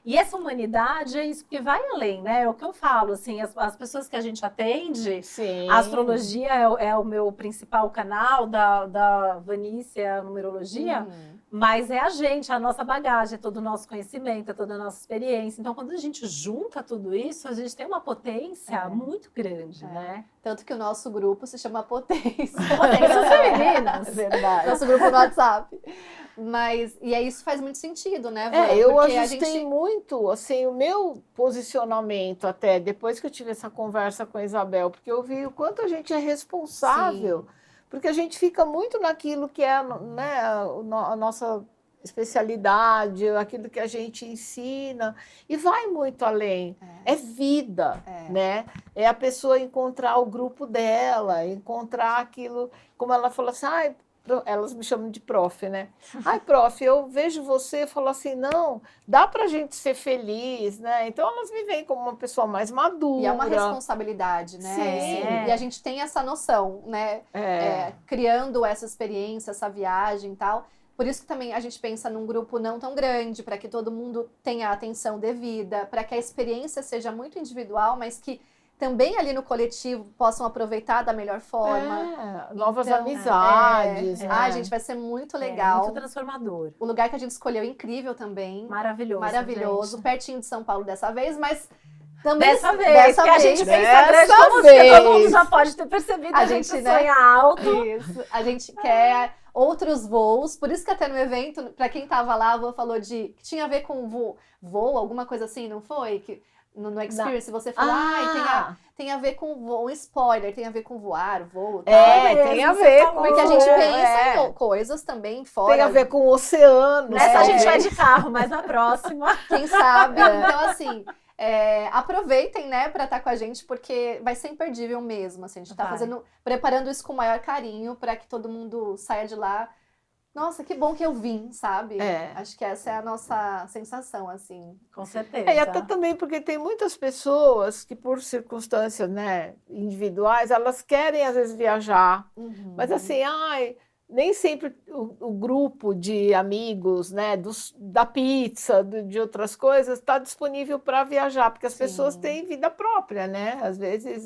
E essa humanidade é isso que vai além, né? É o que eu falo, assim, as pessoas que a gente atende, Sim. a astrologia é o meu principal canal da Vanícia, a numerologia, mas é a gente, a nossa bagagem, é todo o nosso conhecimento, é toda a nossa experiência. Então, quando a gente junta tudo isso, a gente tem uma potência muito grande, né? Tanto que o nosso grupo se chama Potência. Potências femininas. Verdade. Nosso grupo no WhatsApp. Mas, e aí isso faz muito sentido, né, Van? Eu Porque ajustei muito, assim, o meu posicionamento até, depois que eu tive essa conversa com a Isabel, porque eu vi o quanto a gente é responsável, Sim. porque a gente fica muito naquilo que é, né, a nossa especialidade, aquilo que a gente ensina, e vai muito além. É vida, né? É a pessoa encontrar o grupo dela, encontrar aquilo, como ela falou assim, elas me chamam de prof, né? Ai, prof, eu vejo você e falo assim, não, dá pra gente ser feliz, né? Então elas me veem como uma pessoa mais madura. E é uma responsabilidade, né? Sim. E a gente tem essa noção, né? Criando essa experiência, essa viagem e tal. Por isso que também a gente pensa num grupo não tão grande, para que todo mundo tenha a atenção devida, para que a experiência seja muito individual, mas que também ali no coletivo possam aproveitar da melhor forma. Novas Então, amizades. Né? Ai, gente, vai ser muito legal. Muito transformador. O lugar que a gente escolheu é incrível também. Maravilhoso. Maravilhoso. Pertinho de São Paulo dessa vez, mas também dessa vez, que a gente pensa grande, como todo mundo já pode ter percebido, a gente sonha alto. Isso. A gente quer outros voos, por isso que até no evento, para quem tava lá, a Van falou que tinha a ver com voo, alguma coisa assim, não foi? Que no Experience você falou, tem a ver com voo, um spoiler, tem a ver com voar, voo. Tem a ver com... Porque a gente pensa em coisas também fora. Tem a ver com o oceano. Nessa a gente vai de carro, mas na próxima. Quem sabe? Então, assim... aproveitem, né, para estar com a gente, porque vai ser imperdível mesmo. Assim, a gente tá preparando isso com o maior carinho para que todo mundo saia de lá. Nossa, que bom que eu vim, sabe? Acho que essa é a nossa sensação, assim. Com certeza. E até também porque tem muitas pessoas que, por circunstâncias, né, individuais, elas querem, às vezes, viajar. Mas, assim, nem sempre o grupo de amigos, né, da pizza, de outras coisas, está disponível para viajar, porque as pessoas têm vida própria, né? Às vezes,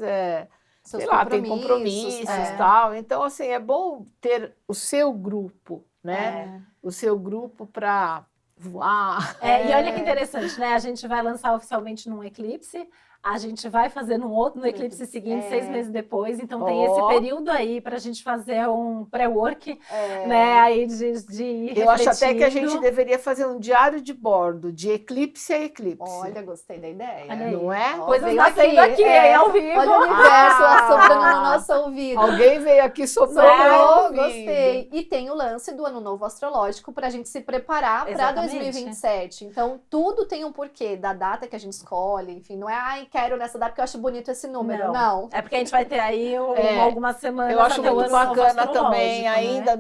sei lá, tem compromissos e tal. Então, assim, é bom ter o seu grupo, né? O seu grupo para voar. E olha que interessante, né? A gente vai lançar oficialmente num eclipse. A gente vai fazer no eclipse seguinte, 6 meses depois. Então tem esse período aí para a gente fazer um pré-work, né? Aí de ir Eu acho até que a refletindo. gente deveria fazer um diário de bordo, de eclipse a eclipse. Olha, gostei da ideia. Olha aí. Não é? Ó, Coisas veio nascendo aqui, hein, ao vivo. Olha o universo assoprando no nosso ouvido. Alguém veio aqui soprou no Sobrou, ouvido. gostei. E tem o lance do ano novo astrológico para a gente se preparar para Exatamente. 2027. Então, tudo tem um porquê da data que a gente escolhe. Enfim, não é, ai, quero nessa data porque eu acho bonito esse número. Não. É porque a gente vai ter aí algumas semanas. Eu acho até o muito ano novo bacana astrológico, também, né? ainda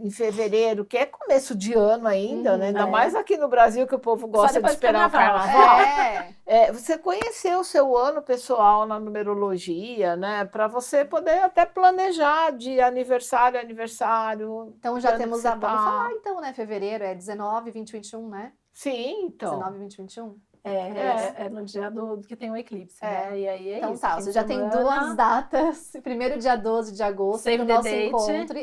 em fevereiro, que é começo de ano ainda, né? Ainda mais aqui no Brasil, que o povo gosta de depois do esperar o carnaval. carnaval. Você conhecer o seu ano pessoal na numerologia, né? Para você poder até planejar de aniversário a aniversário. Então já Quando temos você Vamos tá. falar então, né? Fevereiro é 19, 20, 21, né? Sim, então. 19, 20, 21. É no dia do que tem o eclipse, né? E aí então isso. tá, fim você de já tem semana. 2 datas. Primeiro dia 12 de agosto, Save pro the nosso date. encontro.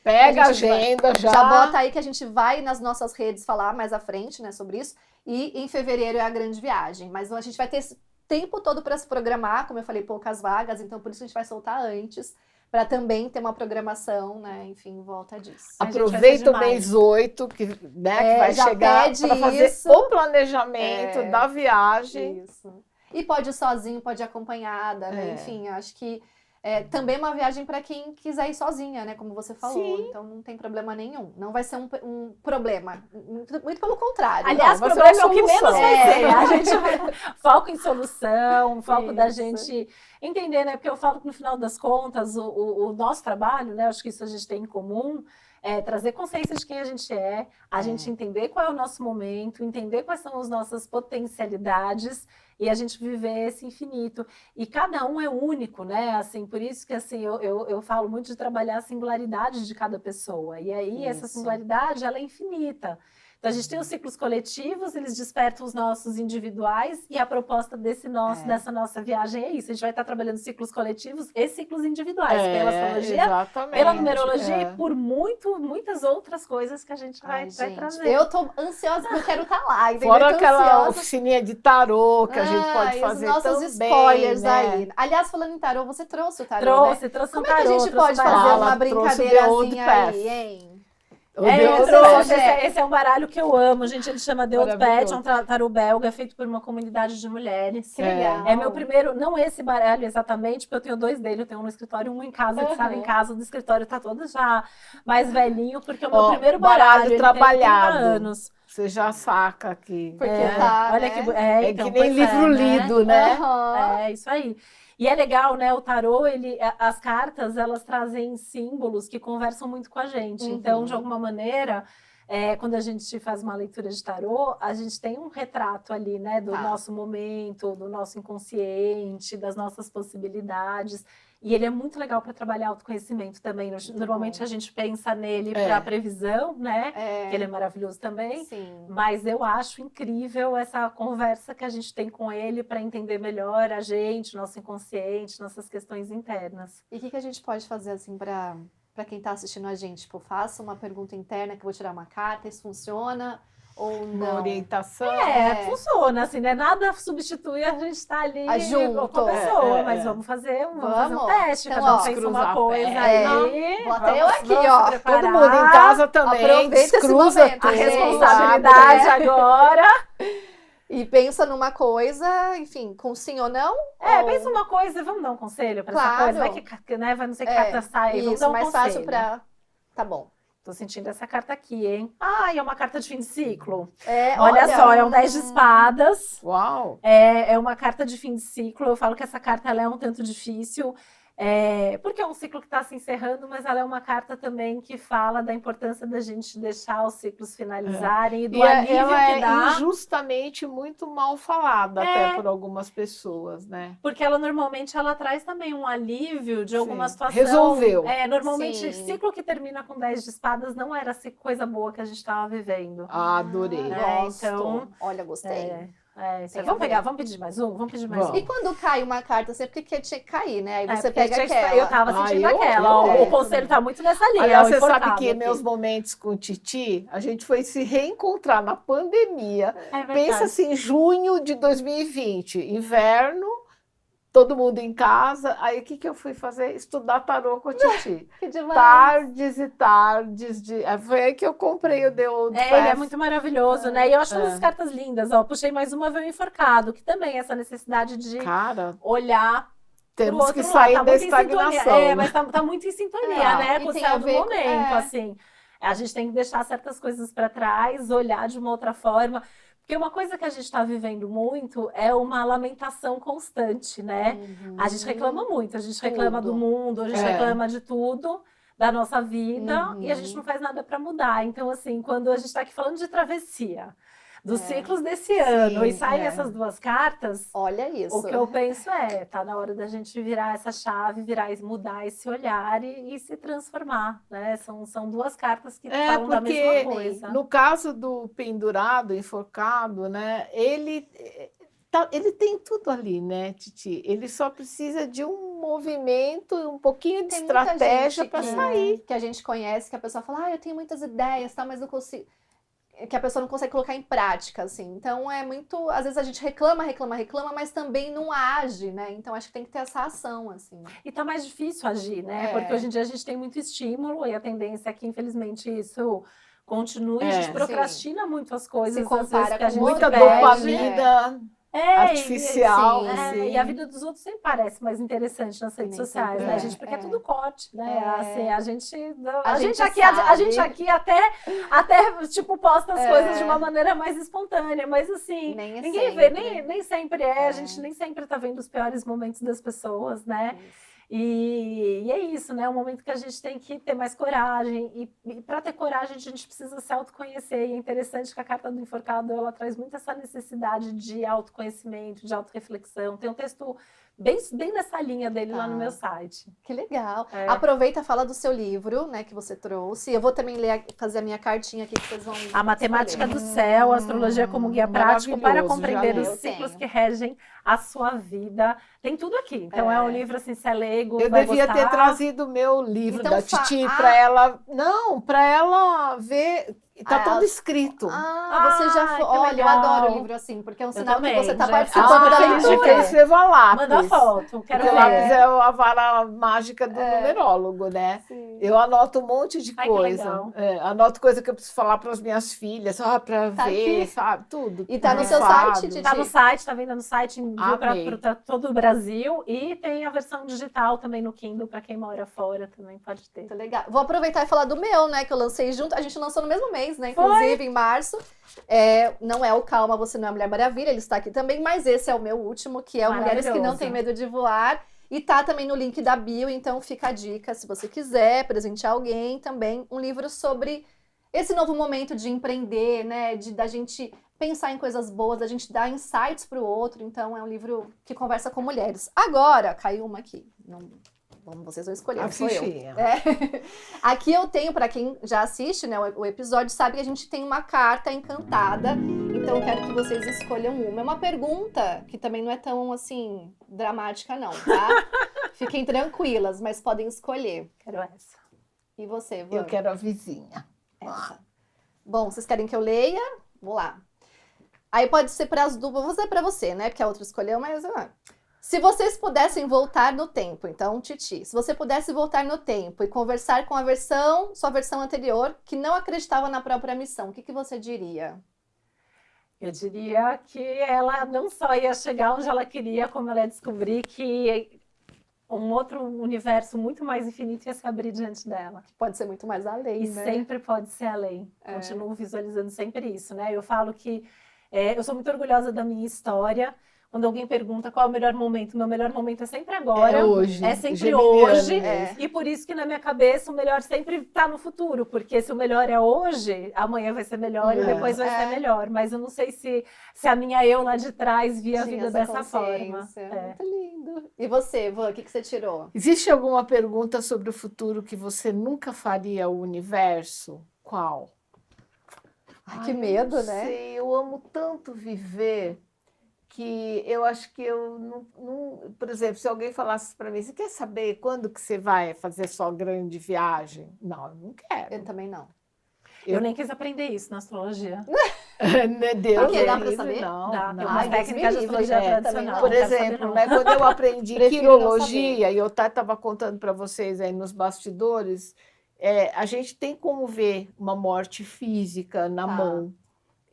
Pega a a gente agenda já. Já bota aí que a gente vai nas nossas redes falar mais à frente, né, sobre isso. E em fevereiro é a grande viagem. Mas a gente vai ter esse tempo todo para se programar, como eu falei, poucas vagas, então por isso a gente vai soltar antes, para também ter uma programação, né, enfim, em volta disso. Aproveita o mês 8, que vai já chegar pede para fazer isso. o planejamento da viagem. Isso. E pode ir sozinho, pode ir acompanhada, né? Enfim, acho que também é uma viagem para quem quiser ir sozinha, né? Como você falou. Sim. Então não tem problema nenhum. Não vai ser um problema. Muito pelo contrário. Aliás, Não, o problema é o uma que menos solução. vai ser. A gente foco em solução, foco da Isso. gente entender, né? Porque eu falo que no final das contas, o nosso trabalho, né? Acho que isso a gente tem em comum. Trazer consciência de quem a gente é, a gente entender qual é o nosso momento, entender quais são as nossas potencialidades e a gente viver esse infinito. E cada um é único, né? Assim, por isso que assim, eu falo muito de trabalhar a singularidade de cada pessoa. E aí, essa singularidade, ela é infinita. Então, a gente tem os ciclos coletivos, eles despertam os nossos individuais, e a proposta dessa nossa viagem é isso. A gente vai estar trabalhando ciclos coletivos e ciclos individuais, pela astrologia, exatamente. pela numerologia e por muitas outras coisas que a gente vai trazer. Eu tô ansiosa porque eu quero estar lá. Entendeu? Fora Eu tô aquela ansiosa. oficininha de tarô que a gente pode fazer os nossos também, spoilers né? aí. Aliás, falando em tarô, você trouxe o tarô, né? Trouxe Como um tarô. é que a gente pode trouxe fazer baralho. uma brincadeirazinha aí, hein? Eu trouxe. Esse é um baralho que eu amo, gente. Ele chama The Old Pet, Maravilhoso. é um tarô belga feito por uma comunidade de mulheres. Que legal. É meu primeiro, não esse baralho exatamente, porque eu tenho 2 dele. Eu tenho um no escritório e um em casa, que estava em casa. O do escritório tá todo já mais velhinho, porque é o meu primeiro baralho. Ele trabalhado. tem 30 anos. Você já saca aqui. Porque tá, Olha né? que então, que nem pois livro né? lido, né? Aham. É isso aí. E é legal, né? O tarô, as cartas, elas trazem símbolos que conversam muito com a gente. Então, de alguma maneira, quando a gente faz uma leitura de tarô, a gente tem um retrato ali, né? Do nosso momento, do nosso inconsciente, das nossas possibilidades. E ele é muito legal para trabalhar autoconhecimento também. Normalmente a gente pensa nele para previsão, né? Que ele é maravilhoso também. Sim. Mas eu acho incrível essa conversa que a gente tem com ele para entender melhor a gente, nosso inconsciente, nossas questões internas. E o que a gente pode fazer assim para quem tá assistindo a gente? Tipo, faça uma pergunta interna que eu vou tirar uma carta, isso funciona ou Uma não? orientação. Funciona, assim, né? Nada substitui a gente estar ali junto. com a pessoa, mas vamos fazer um teste, Então, cada um ó, pensa cruzar uma coisa aí. Vou até eu aqui, ó. se preparar. Todo mundo em casa também, Aproveita esse descruza momento, tudo. A gente. responsabilidade agora. E pensa numa coisa, enfim, com sim ou não? ou... Pensa uma coisa, vamos dar um conselho para essa Claro. coisa? Vai que, né, vai não sei que carta sai, vamos Isso, dar um mais conselho. fácil pra... Tá bom. Tô sentindo essa carta aqui, hein? É uma carta de fim de ciclo. Olha Só, é um 10 de espadas. Uau! É uma carta de fim de ciclo. Eu falo que essa carta ela é um tanto difícil, porque é um ciclo que está se encerrando, mas ela é uma carta também que fala da importância da gente deixar os ciclos finalizarem e do alívio ela que dá. injustamente muito mal falada até por algumas pessoas, né? Porque ela normalmente ela traz também um alívio de alguma situação. Resolveu. Normalmente, Sim. ciclo que termina com 10 de espadas não era coisa boa que a gente estava vivendo. Adorei. Gosto. Então, Olha, gostei. Vamos pedir mais um? Vamos pedir mais um. E quando cai uma carta, sempre que tinha que cair, né? Aí você porque pega aquela. Eu tava sentindo aquela. O conselho tá muito nessa linha. Aliás, você sabe enforcado que aqui. meus momentos com Titi, a gente foi se reencontrar na pandemia. Pensa assim, junho de 2020, inverno, todo mundo em casa. Aí o que eu fui fazer? Estudar tarô com a Titi. Que demais. Tardes e tardes. Foi aí que eu comprei o The Old Path. Ele é muito maravilhoso, né? E eu acho todas as cartas lindas. Ó, puxei mais uma, veio enforcado, que também é essa necessidade de olhar. Temos que sair da estagnação. Mas tá muito em sintonia, né? Com o céu do momento, assim. A gente tem que deixar certas coisas para trás, olhar de uma outra forma. Porque uma coisa que a gente está vivendo muito é uma lamentação constante, né? A gente reclama muito, a gente reclama do mundo, a gente reclama de tudo, da nossa vida, e a gente não faz nada para mudar. Então, assim, quando a gente está aqui falando de travessia, dos ciclos desse ano, e saem essas duas cartas, olha isso. O que eu penso tá na hora da gente virar essa chave, mudar esse olhar e se transformar, né? São duas cartas que falam da mesma coisa. No caso do pendurado, enforcado, né? Ele tem tudo ali, né, Titi? Ele só precisa de um movimento, um pouquinho de estratégia para sair. Que a gente conhece, que a pessoa fala, eu tenho muitas ideias, mas não consigo. Que a pessoa não consegue colocar em prática, assim. Então, é muito... Às vezes a gente reclama, mas também não age, né? Então, acho que tem que ter essa ação, assim. E tá mais difícil agir, né? Porque hoje em dia a gente tem muito estímulo e a tendência é que, infelizmente, isso continue. A gente procrastina muito as coisas. Se compara com muita dopamina... artificial. E a vida dos outros sempre parece mais interessante nas redes sociais, né, gente? Porque é tudo corte, né? Assim, a gente aqui até tipo, posta as coisas de uma maneira mais espontânea, mas assim, ninguém vê, nem sempre a gente nem sempre tá vendo os piores momentos das pessoas, né? E é isso, né? É um momento que a gente tem que ter mais coragem. E para ter coragem, a gente precisa se autoconhecer. E é interessante que a carta do enforcado, ela traz muito essa necessidade de autoconhecimento, de autorreflexão. Tem um texto bem nessa linha dele lá no meu site. Que legal. Aproveita, fala do seu livro, né, que você trouxe. Eu vou também fazer a minha cartinha aqui que vocês vão A Matemática do Céu, a Astrologia como Guia Prático para compreender os ciclos que regem a sua vida. Tem tudo aqui. Então é um livro assim, se é leigo, eu devia ter trazido o meu livro então, da Titi para ela... Não, para ela ver... Tá tudo escrito. Você já foi. Olha, eu adoro livro assim, porque é um sinal que você tá participando da leitura. Eu escrevo a lápis. Manda foto, quero ver. O lápis é a vara mágica do numerólogo, né? Sim. Eu anoto um monte de coisa. Anoto coisa que eu preciso falar para as minhas filhas, para ver, sabe? Tudo. E tá no seu site, Titi? Tá no site, tá vendo no site, para todo o Brasil. E tem a versão digital também no Kindle, para quem mora fora também pode ter. Muito legal. Vou aproveitar e falar do meu, né? Que eu lancei junto. A gente lançou no mesmo mês, né? Inclusive, em março. Não é o Calma, Você Não é a Mulher Maravilha, ele está aqui também, mas esse é o meu último, que é o Mulheres que Não Têm Medo de Voar. E tá também no link da bio, então fica a dica, se você quiser presentear alguém também, um livro sobre esse novo momento de empreender, né? Da gente pensar em coisas boas, da gente dar insights para o outro. Então, é um livro que conversa com mulheres. Agora, caiu uma aqui. Vocês vão escolher, sou eu. Aqui eu tenho, para quem já assiste, né, o episódio, sabe que a gente tem uma carta encantada. Então eu quero que vocês escolham uma. É uma pergunta que também não é tão, assim, dramática não, tá? Fiquem tranquilas, mas podem escolher. Quero essa. E você, Vânia? Eu quero a vizinha. Essa. Bom, vocês querem que eu leia? Vamos lá. Aí pode ser para as duas, vou fazer para você, né? Porque a outra escolheu, mas... Se vocês pudessem voltar no tempo, então, Titi, se você pudesse voltar no tempo e conversar com sua versão anterior, que não acreditava na própria missão, o que você diria? Eu diria que ela não só ia chegar onde ela queria, como ela ia descobrir que um outro universo muito mais infinito ia se abrir diante dela. Pode ser muito mais além, né? E sempre pode ser além. Continuo visualizando sempre isso, né? Eu falo que eu sou muito orgulhosa da minha história. Quando alguém pergunta qual é o melhor momento, meu melhor momento é sempre agora. É hoje. É sempre hoje. E por isso que na minha cabeça o melhor sempre está no futuro. Porque se o melhor é hoje, amanhã vai ser melhor e depois vai ser melhor. Mas eu não sei se a minha eu lá de trás via a vida dessa forma. Muito lindo. E você, Vã, o que você tirou? Existe alguma pergunta sobre o futuro que você nunca faria ao universo? Qual? Que medo, né? Sei, eu amo tanto viver. que eu acho que eu não... Por exemplo, se alguém falasse para mim, você quer saber quando que você vai fazer sua grande viagem? Não, eu não quero. Eu também não. Eu nem quis aprender isso na astrologia. Deus Porque dá pra livre, saber? não, Dá, não. tem umas Ai, técnicas de Deus me livre, astrologia também não. tradicional. Por não quero saber, exemplo, não. né, quando eu aprendi Prefiro não quirologia, e eu estava contando para vocês aí nos bastidores, a gente tem como ver uma morte física na Tá. mão.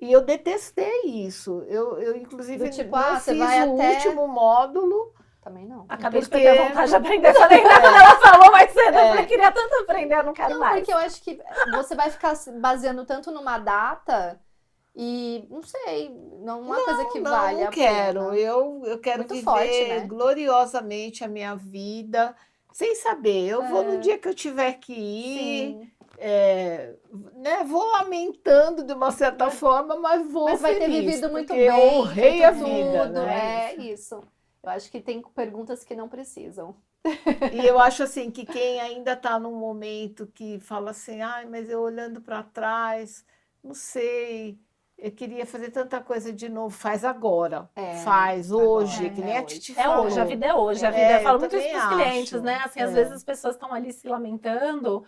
E eu detestei isso. Eu inclusive, Do tipo, não você fiz vai o até- último módulo. Também não. Acabei Porque- de perder a vontade de aprender. Falei, quando ela falou mais cedo, eu falei, queria tanto aprender, eu não quero Não, mais. porque eu acho que você vai ficar se baseando tanto numa data e, não sei, não é uma coisa que Não, vale não a quero. pena. Eu quero Muito viver forte, né? gloriosamente a minha vida, sem saber. Eu vou no dia que eu tiver que ir. Sim. Né, vou lamentando de uma certa forma, mas vou Mas vai ter feliz, vivido muito porque bem, eu honrei feito a vida, tudo, né? é isso. Eu acho que tem perguntas que não precisam. E eu acho assim que quem ainda está num momento que fala assim, ai, mas eu olhando para trás, não sei, eu queria fazer tanta coisa de novo, faz agora, faz hoje, agora, que nem a hoje. Titi É falou. hoje, a vida é hoje. A É, vida, eu falo eu muito isso também para os clientes, acho. né? Assim, às vezes as pessoas estão ali se lamentando.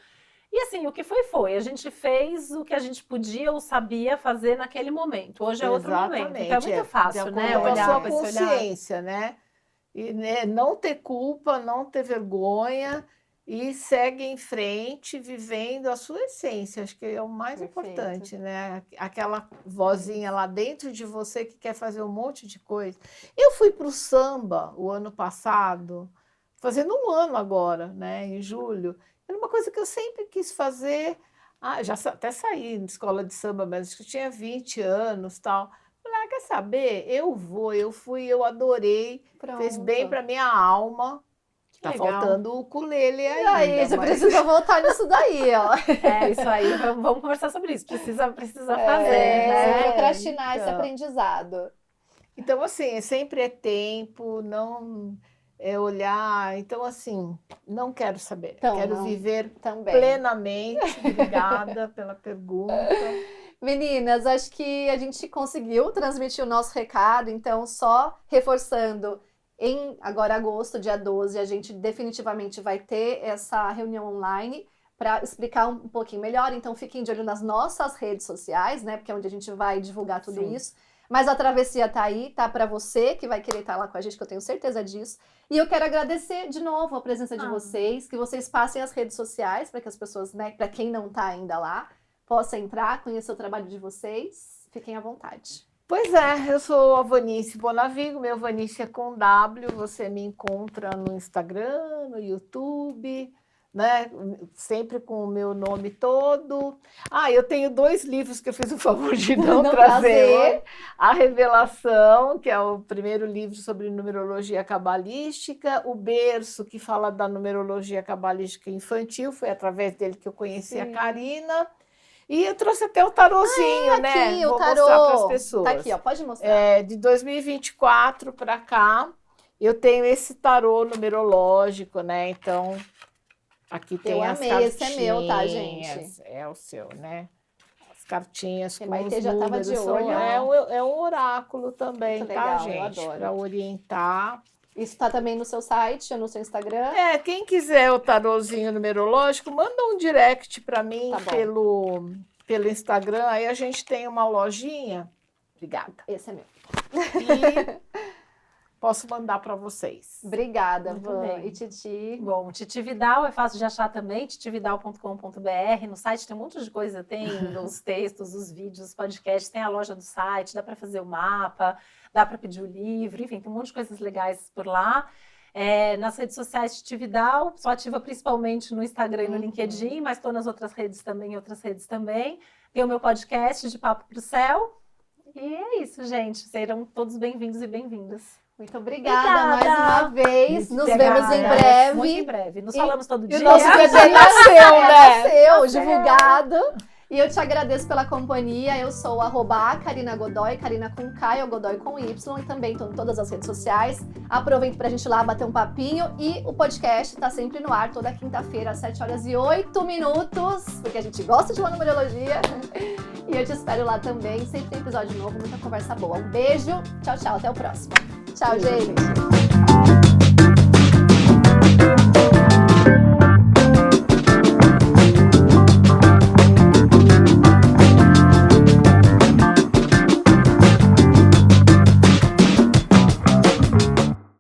E assim, o que foi. A gente fez o que a gente podia ou sabia fazer naquele momento. Hoje é outro momento. Então é muito fácil, de né? acordo com a Olhar sua com esse olhar. consciência, né? E né, não ter culpa, não ter vergonha e segue em frente, vivendo a sua essência. Acho que é o mais Perfeito. importante, né? Aquela vozinha lá dentro de você que quer fazer um monte de coisa. Eu fui para o samba o ano passado, fazendo um ano agora, né? Em julho. Era uma coisa que eu sempre quis fazer. Já até saí de escola de samba, mas acho que eu tinha 20 anos e tal. Falei, quer saber? Eu fui, eu adorei. Fez Pronto. bem para minha alma. Tá legal. faltando o ukulele E ainda. aí, você mas- precisa voltar nisso daí, ó. É isso aí, vamos conversar sobre isso. Precisa fazer, Sem né? procrastinar esse então. aprendizado. Então, assim, sempre é tempo, não é olhar. Então, assim, não quero saber. Então, quero não. viver Também. plenamente. Obrigada pela pergunta. Meninas, acho que a gente conseguiu transmitir o nosso recado, então só reforçando, em agora agosto, dia 12, a gente definitivamente vai ter essa reunião online para explicar um pouquinho melhor, então fiquem de olho nas nossas redes sociais, né, porque é onde a gente vai divulgar tudo Sim. isso. Mas a travessia tá aí, tá para você que vai querer estar lá com a gente, que eu tenho certeza disso. E eu quero agradecer de novo a presença de vocês, que vocês passem as redes sociais para que as pessoas, né, para quem não tá ainda lá, possa entrar, conhecer o trabalho de vocês. Fiquem à vontade. Pois é, eu sou a Vanice Bonavigo, meu Vanice é com W, você me encontra no Instagram, no YouTube, né? Sempre com o meu nome todo. Eu tenho 2 livros que eu fiz o favor de não trazer. A Revelação, que é o primeiro livro sobre numerologia cabalística, o Berço, que fala da numerologia cabalística infantil, foi através dele que eu conheci a Karina. E eu trouxe até o tarozinho, né? Aqui, Vou o tarô. mostrar para as pessoas. Tá aqui, ó, pode mostrar. De 2024 para cá, eu tenho esse tarô numerológico, né? Então, aqui tem as amei, cartinhas. esse é meu, tá, gente? É o seu, né? As cartinhas Que com Maitê os já tava números. de olho. É um oráculo também, Muito tá, legal, eu gente? adoro. Para orientar. Isso tá também no seu site ou no seu Instagram? Quem quiser o tarozinho numerológico, manda um direct para mim Tá bom. pelo Instagram. Aí a gente tem uma lojinha. Obrigada. Esse é meu. E posso mandar para vocês. Obrigada, Muito Van bem. e Titi. Bom, Titi Vidal é fácil de achar também, titividal.com.br. No site tem um monte de coisa, tem os textos, os vídeos, os podcasts, tem a loja do site, dá para fazer o mapa, dá para pedir o livro, enfim, tem um monte de coisas legais por lá. Nas redes sociais, Titi Vidal, sou ativa principalmente no Instagram e no LinkedIn, mas estou nas outras redes também, Tem o meu podcast de Papo pro Céu. E é isso, gente. Serão todos bem-vindos e bem-vindas. Muito obrigada mais uma vez. Nos vemos em Muito breve. em breve. Nos falamos todo dia. E o nosso bebê nasceu, né? Nasceu, divulgado. E eu te agradeço pela companhia. Eu sou @a Karina Godoy, Karina com K ou Godoy com Y, e também estou em todas as redes sociais. Aproveito pra gente ir lá bater um papinho, e o podcast tá sempre no ar toda quinta-feira às 7h08, porque a gente gosta de uma numerologia. E eu te espero lá também. Sempre tem episódio novo, muita conversa boa. Um beijo, tchau, tchau, até o próximo. Tchau, gente!